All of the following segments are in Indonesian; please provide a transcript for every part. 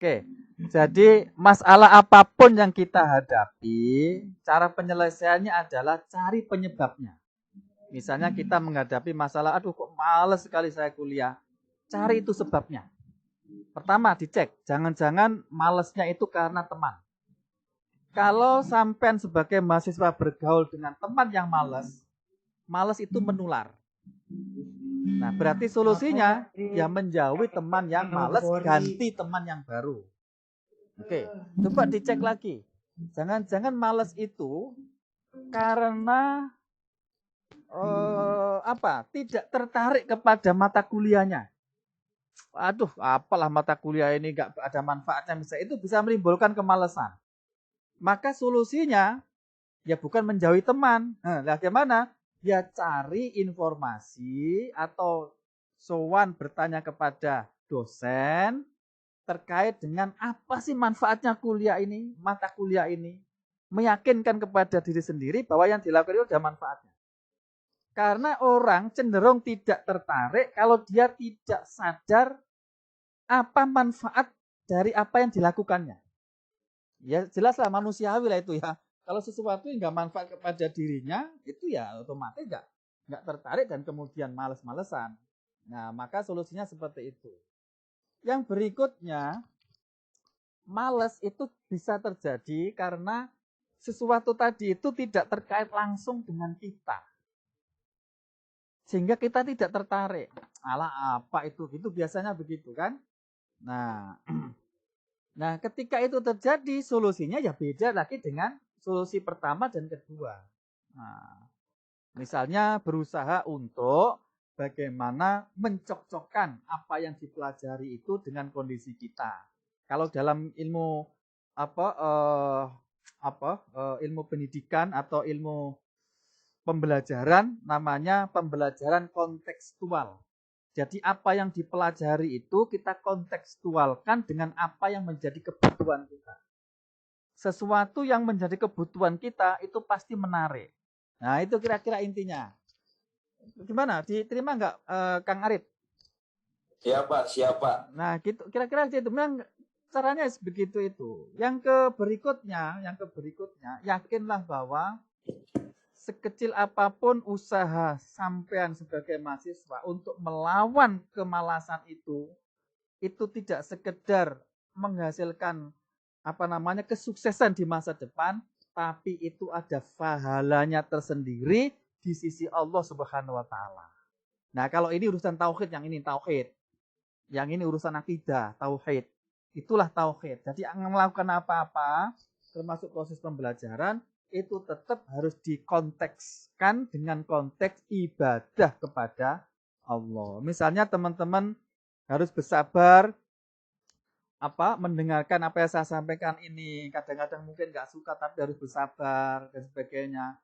Oke, jadi masalah apapun yang kita hadapi, cara penyelesaiannya adalah cari penyebabnya. Misalnya kita menghadapi masalah, aduh kok males sekali saya kuliah. Cari itu sebabnya. Pertama dicek, jangan-jangan malesnya itu karena teman. Kalau sampean sebagai mahasiswa bergaul dengan teman yang males itu menular. Nah, berarti solusinya ya menjauhi teman yang males, ganti teman yang baru. Oke, coba dicek lagi. Jangan-jangan males itu karena tidak tertarik kepada mata kuliahnya. Aduh, apalah mata kuliah ini nggak ada manfaatnya, misalnya itu bisa menimbulkan kemalasan. Maka solusinya ya bukan menjauhi teman. Nah, bagaimana? Ya cari informasi atau sowan bertanya kepada dosen terkait dengan apa sih manfaatnya kuliah ini, mata kuliah ini. Meyakinkan kepada diri sendiri bahwa yang dilakukan itu ada manfaatnya. Karena orang cenderung tidak tertarik kalau dia tidak sadar apa manfaat dari apa yang dilakukannya. Ya jelaslah manusiawi lah itu ya. Kalau sesuatu yang nggak manfaat kepada dirinya, itu ya otomatis nggak tertarik dan kemudian males-malesan. Nah, maka solusinya seperti itu. Yang berikutnya, males itu bisa terjadi karena sesuatu tadi itu tidak terkait langsung dengan kita. Sehingga kita tidak tertarik. Alah apa itu? Itu biasanya begitu kan? Nah, ketika itu terjadi, solusinya ya beda lagi dengan solusi pertama dan kedua. Nah, misalnya berusaha untuk bagaimana mencocokkan apa yang dipelajari itu dengan kondisi kita. Kalau dalam ilmu ilmu pendidikan atau ilmu pembelajaran namanya pembelajaran kontekstual. Jadi apa yang dipelajari itu kita kontekstualkan dengan apa yang menjadi kebutuhan kita. Sesuatu yang menjadi kebutuhan kita itu pasti menarik. Nah itu kira-kira intinya. Gimana? Diterima nggak Kang Arif? Siap Pak, siap Pak. Nah gitu, kira-kira itu. Memang caranya begitu itu. Yang berikutnya, yakinlah bahwa sekecil apapun usaha sampean sebagai mahasiswa untuk melawan kemalasan itu tidak sekedar menghasilkan kesuksesan di masa depan, tapi itu ada pahalanya tersendiri di sisi Allah Subhanahu wa taala. Nah, kalau ini urusan tauhid, yang ini tauhid. Yang ini urusan akidah, tauhid. Itulah tauhid. Jadi melakukan apa-apa termasuk proses pembelajaran itu tetap harus dikontekskan dengan konteks ibadah kepada Allah. Misalnya teman-teman harus bersabar mendengarkan apa yang saya sampaikan ini. Kadang-kadang mungkin nggak suka tapi harus bersabar dan sebagainya.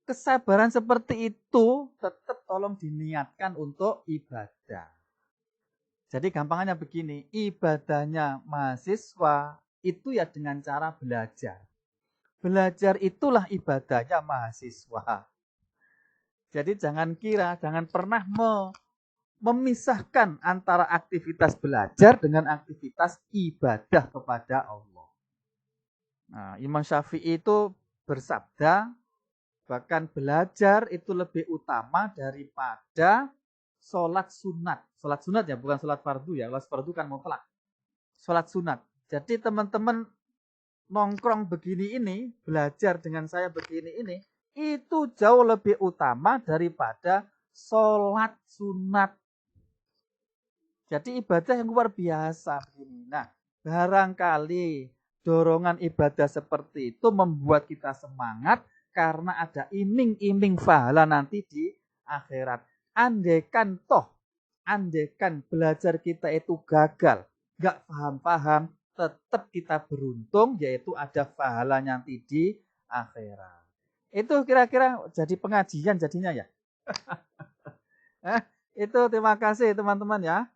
Kesabaran seperti itu tetap tolong diniatkan untuk ibadah. Jadi gampangnya begini, ibadahnya mahasiswa itu ya dengan cara belajar. Belajar itulah ibadahnya mahasiswa. Jadi jangan pernah memisahkan antara aktivitas belajar dengan aktivitas ibadah kepada Allah. Nah, Imam Syafi'i itu bersabda, bahkan belajar itu lebih utama daripada sholat sunat. Sholat sunat ya, bukan sholat fardu ya. Sholat fardu kan mutlak. Sholat sunat. Jadi teman-teman nongkrong begini ini, belajar dengan saya begini ini, itu jauh lebih utama daripada sholat sunat. Jadi ibadah yang luar biasa begini. Nah, barangkali dorongan ibadah seperti itu membuat kita semangat karena ada iming-iming pahala nanti di akhirat. Andaikan belajar kita itu gagal, gak paham-paham, tetap kita beruntung yaitu ada pahala nanti di akhirat. Itu kira-kira jadi pengajian jadinya ya. Itu terima kasih teman-teman ya.